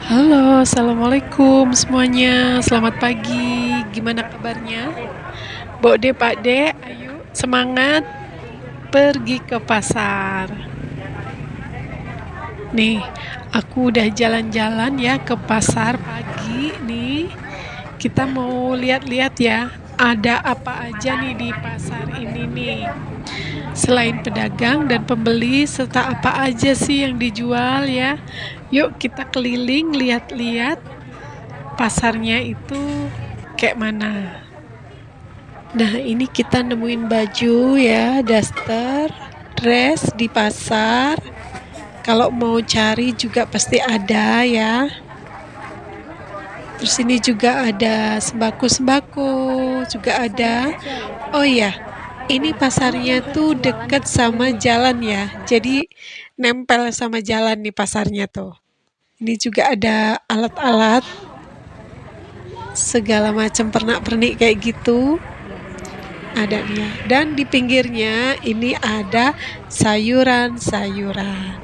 Halo, assalamualaikum semuanya. Selamat pagi. Gimana kabarnya? Bok De, Pak De, ayo semangat pergi ke pasar. Nih, aku udah jalan-jalan ya ke pasar pagi nih. Kita mau lihat-lihat ya, ada apa aja nih di pasar ini nih. Selain pedagang dan pembeli, serta apa aja sih yang dijual ya. Yuk kita keliling lihat-lihat pasarnya itu kayak mana. Nah, ini kita nemuin baju ya, daster, dress di pasar. Kalau mau cari juga pasti ada ya. Terus ini juga ada sembako-sembako, juga ada. Oh iya, ini pasarnya tuh deket sama jalan ya. Jadi nempel sama jalan nih pasarnya tuh. Ini juga ada alat-alat segala macam pernak-pernik kayak gitu. Ada dia. Dan di pinggirnya ini ada sayuran-sayuran.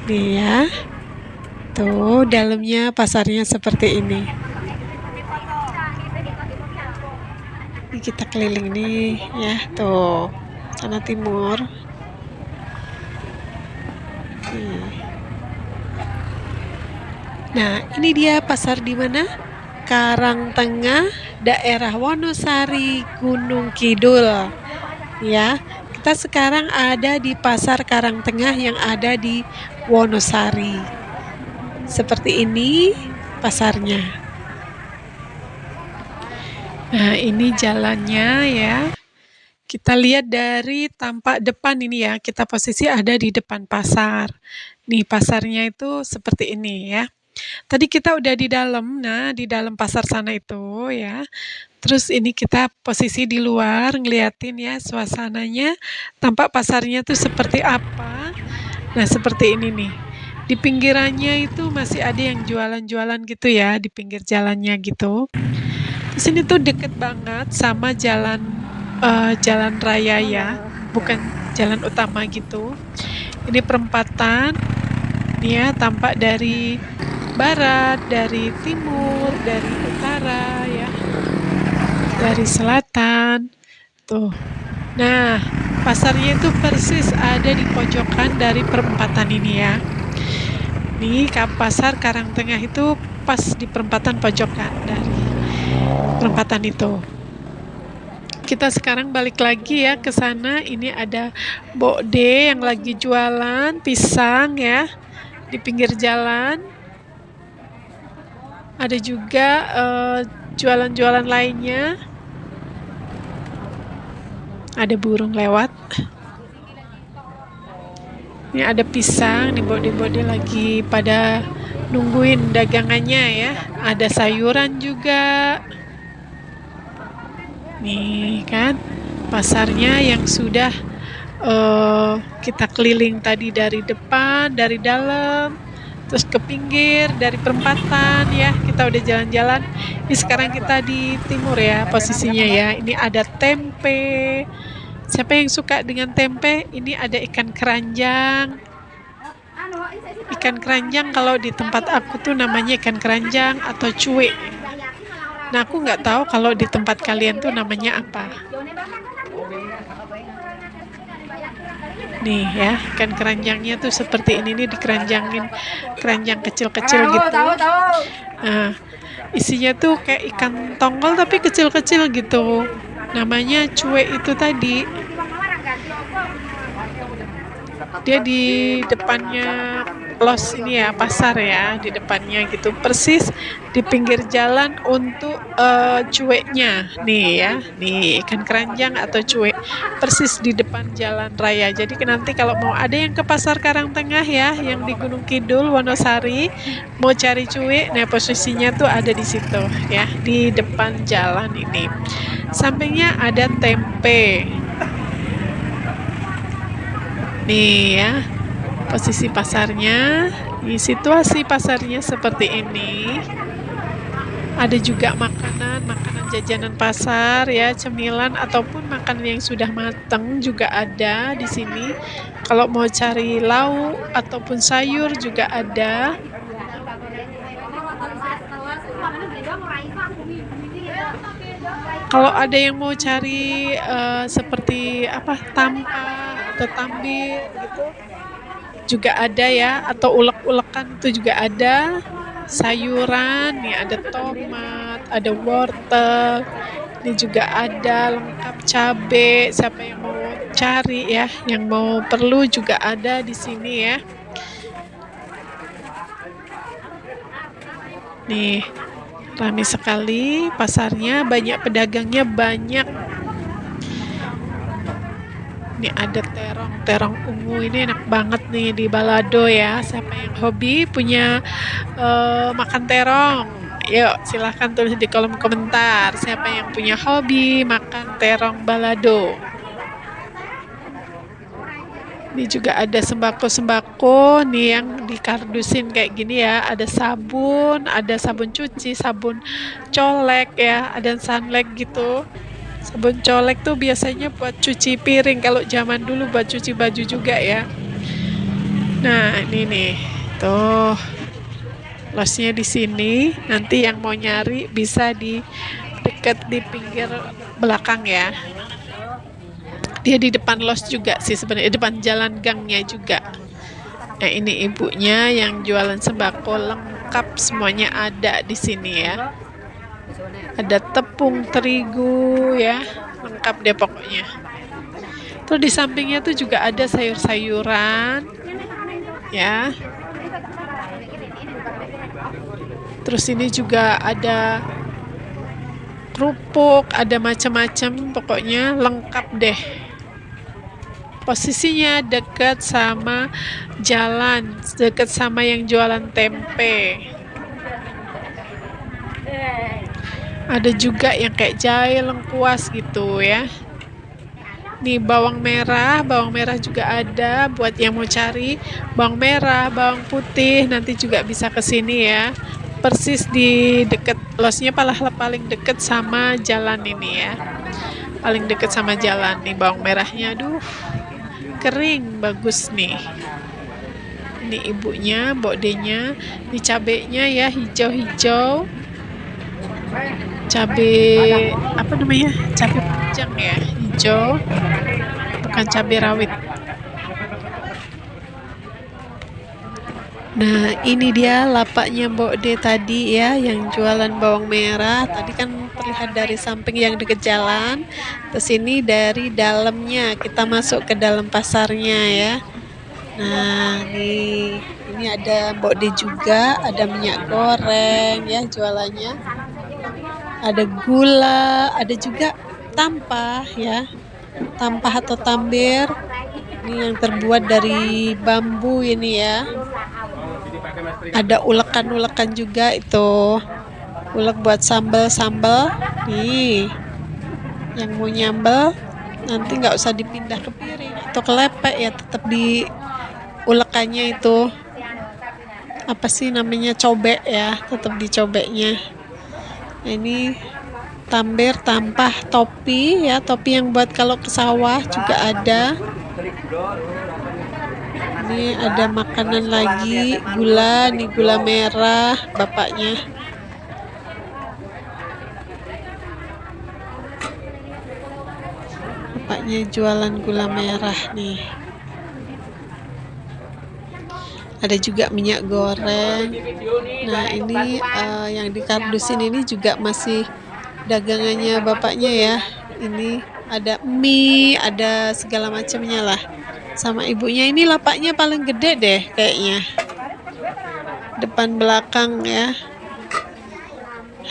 Nih ya. Tuh, dalamnya pasarnya seperti ini. Ini kita keliling nih ya, tuh. Sana timur. Nih. Nah, ini dia pasar di mana? Karangtengah, daerah Wonosari, Gunung Kidul. Ya, kita sekarang ada di Pasar Karangtengah yang ada di Wonosari. Seperti ini pasarnya. Nah, ini jalannya ya. Kita lihat dari tampak depan ini ya. Kita posisi ada di depan pasar. Nih, pasarnya itu seperti ini ya. Tadi kita udah di dalam, nah di dalam pasar sana itu ya. Terus ini kita posisi di luar ngeliatin ya suasananya, tampak pasarnya tuh seperti apa. Nah, seperti ini nih. Di pinggirannya itu masih ada yang jualan-jualan gitu ya, di pinggir jalannya gitu. Terus ini tuh deket banget sama jalan raya ya, bukan jalan utama gitu. Ini perempatan, nih ya, tampak dari barat, dari timur, dari utara ya, dari selatan. Tuh. Nah, pasarnya itu persis ada di pojokan dari perempatan ini ya. Nih, pasar Karangtengah itu pas di perempatan pojokan dari perempatan itu. Kita sekarang balik lagi ya ke sana. Ini ada Bok De yang lagi jualan pisang ya di pinggir jalan. Ada juga jualan-jualan lainnya. Ada burung lewat. Ini ada pisang, nih bode-bode lagi pada nungguin dagangannya ya. Ada sayuran juga. Nih kan, pasarnya yang sudah kita keliling tadi dari depan, dari dalam, terus ke pinggir, dari perempatan ya. Kita udah jalan-jalan. Ini sekarang kita di timur ya posisinya ya. Ini ada tempe. Siapa yang suka dengan tempe? Ini ada ikan keranjang. Ikan keranjang kalau di tempat aku tuh namanya ikan keranjang atau cuek. Nah, aku nggak tahu kalau di tempat kalian tuh namanya apa. Nih ya, ikan keranjangnya tuh seperti ini nih, dikeranjangin keranjang kecil-kecil gitu. Nah, isinya tuh kayak ikan tongkol tapi kecil-kecil gitu. Namanya cuek itu tadi. Dia di depannya los ini ya, pasar ya, di depannya gitu, persis di pinggir jalan untuk cueknya nih ya, nih ikan keranjang atau cuek persis di depan jalan raya. Jadi nanti kalau mau ada yang ke pasar Karangtengah ya, yang di Gunung Kidul Wonosari, mau cari cuek, nah posisinya tuh ada di situ ya, di depan jalan ini. Sampingnya ada tempe. Nih ya, posisi pasarnya, di situasi pasarnya seperti ini. Ada juga makanan jajanan pasar ya, cemilan ataupun makanan yang sudah matang juga ada di sini. Kalau mau cari lauk ataupun sayur juga ada. Kalau ada yang mau cari seperti apa tampa atau tambir gitu juga ada ya, atau ulek-ulekan itu juga ada. Sayuran nih ada tomat, ada wortel, ini juga ada lengkap cabe. Siapa yang mau cari ya, yang mau perlu juga ada di sini ya. Nih, ramai sekali pasarnya, banyak pedagangnya, banyak. Ini ada terong ungu, ini enak banget nih di balado ya. Siapa yang hobi punya makan terong? Yuk, silahkan tulis di kolom komentar. Siapa yang punya hobi makan terong balado? Ini juga ada sembako-sembako nih yang dikardusin kayak gini ya. Ada sabun cuci, sabun colek ya, ada sunlight gitu. Sabun colek tuh biasanya buat cuci piring, kalau zaman dulu buat cuci baju juga ya. Nah, ini nih. Tuh. Losnya di sini. Nanti yang mau nyari bisa di dekat di pinggir belakang ya. Dia di depan los juga sih sebenarnya, depan jalan gangnya juga. Nah, ini ibunya yang jualan sembako lengkap, semuanya ada di sini ya. Ada tepung terigu ya, lengkap deh pokoknya. Terus di sampingnya tuh juga ada sayur-sayuran ya. Terus ini juga ada kerupuk, ada macam-macam, pokoknya lengkap deh. Posisinya dekat sama jalan, dekat sama yang jualan tempe. Ada juga yang kayak jahe lengkuas gitu ya. Nih bawang merah juga ada buat yang mau cari bawang merah, bawang putih, nanti juga bisa ke sini ya. Persis di dekat losnya, paling dekat sama jalan ini ya. Paling dekat sama jalan nih bawang merahnya, aduh. Kering bagus nih. Ini ibunya, bodenya, ini cabenya ya hijau-hijau. Cabai apa namanya? Cabai panjang ya, hijau. Bukan cabai rawit. Nah, ini dia lapaknya Mbok De tadi ya, yang jualan bawang merah. Tadi kan terlihat dari samping yang dekat jalan. Terus ini dari dalamnya, kita masuk ke dalam pasarnya ya. Nah, ini ada Mbok De juga, ada minyak goreng ya jualannya. Ada gula, ada juga tampah ya. Tampah atau tambir. Ini yang terbuat dari bambu ini ya. Ada ulekan-ulekan juga itu. Ulek buat sambal-sambal. Nih. Yang mau nyambal nanti nggak usah dipindah ke piring atau ke lepek ya, tetap di ulekannya itu. Apa sih namanya, cobek ya, tetap di cobeknya. Nah, ini tambir, tampah, topi ya, topi yang buat kalau ke sawah juga ada. Ini ada makanan lagi, gula, nih gula merah bapaknya. Bapaknya jualan gula merah nih. Ada juga minyak goreng. Nah, ini yang di kardusin ini juga masih dagangannya bapaknya ya. Ini ada mie, ada segala macamnya lah. Sama ibunya, ini lapaknya paling gede deh kayaknya. Depan belakang ya.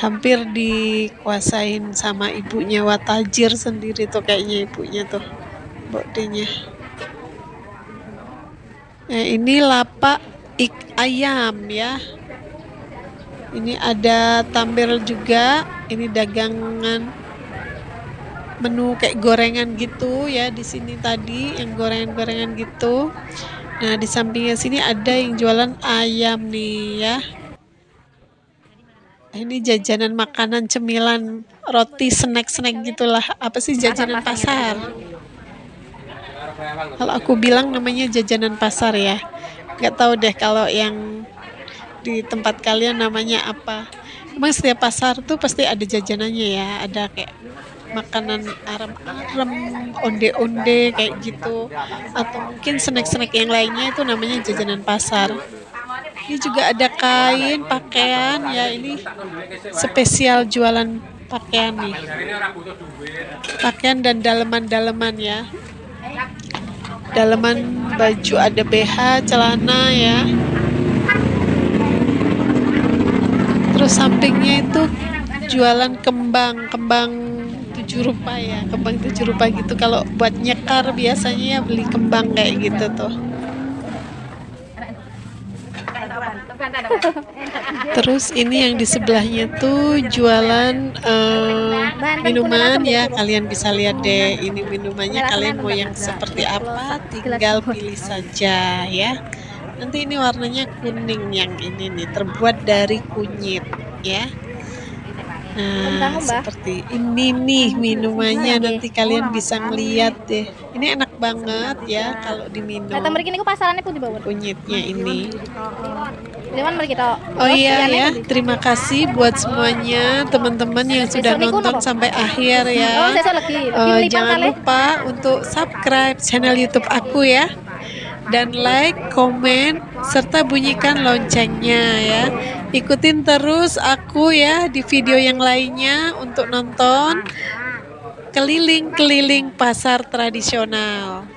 Hampir dikuasain sama ibunya, watajir sendiri tuh kayaknya ibunya tuh, bodenya. Nah, ini lapak ayam ya. Ini ada tambir juga. Ini dagangan menu kayak gorengan gitu ya di sini tadi, yang gorengan-gorengan gitu. Nah, di sampingnya sini ada yang jualan ayam nih ya. Ini jajanan makanan, cemilan, roti, snack-snack gitulah. Apa sih jajanan pasar? Kalau aku bilang namanya jajanan pasar ya. Nggak tahu deh kalau yang di tempat kalian namanya apa. Emang setiap pasar tuh pasti ada jajanannya ya, ada kayak makanan arem-arem, onde-onde kayak gitu, atau mungkin snack-snack yang lainnya itu namanya jajanan pasar. Ini juga ada kain, pakaian, ya ini spesial jualan pakaian nih. Pakaian dan daleman-daleman ya. Daleman baju ada BH, celana ya. Terus sampingnya itu jualan kembang 7 rupa ya, kembang 7 rupa gitu. Kalau buat nyekar biasanya ya beli kembang kayak gitu tuh. Terus ini yang di sebelahnya tuh jualan minuman ya, kalian bisa lihat deh ini minumannya, kalian mau yang seperti apa tinggal pilih saja ya. Nanti ini warnanya kuning, yang ini nih terbuat dari kunyit ya. Nah, seperti ini nih minumannya, nanti kalian bisa ngeliat deh. Ini enak banget ya kalau diminum. Mriki niku pasarannya pun dibawa. Kunyitnya ini. Liman mriki to. Oh iya ya, terima kasih buat semuanya teman-teman yang sudah nonton sampai akhir ya. Jangan lupa untuk subscribe channel YouTube aku ya. Dan like, komen, serta bunyikan loncengnya ya. Ikutin terus aku ya di video yang lainnya untuk nonton keliling-keliling pasar tradisional.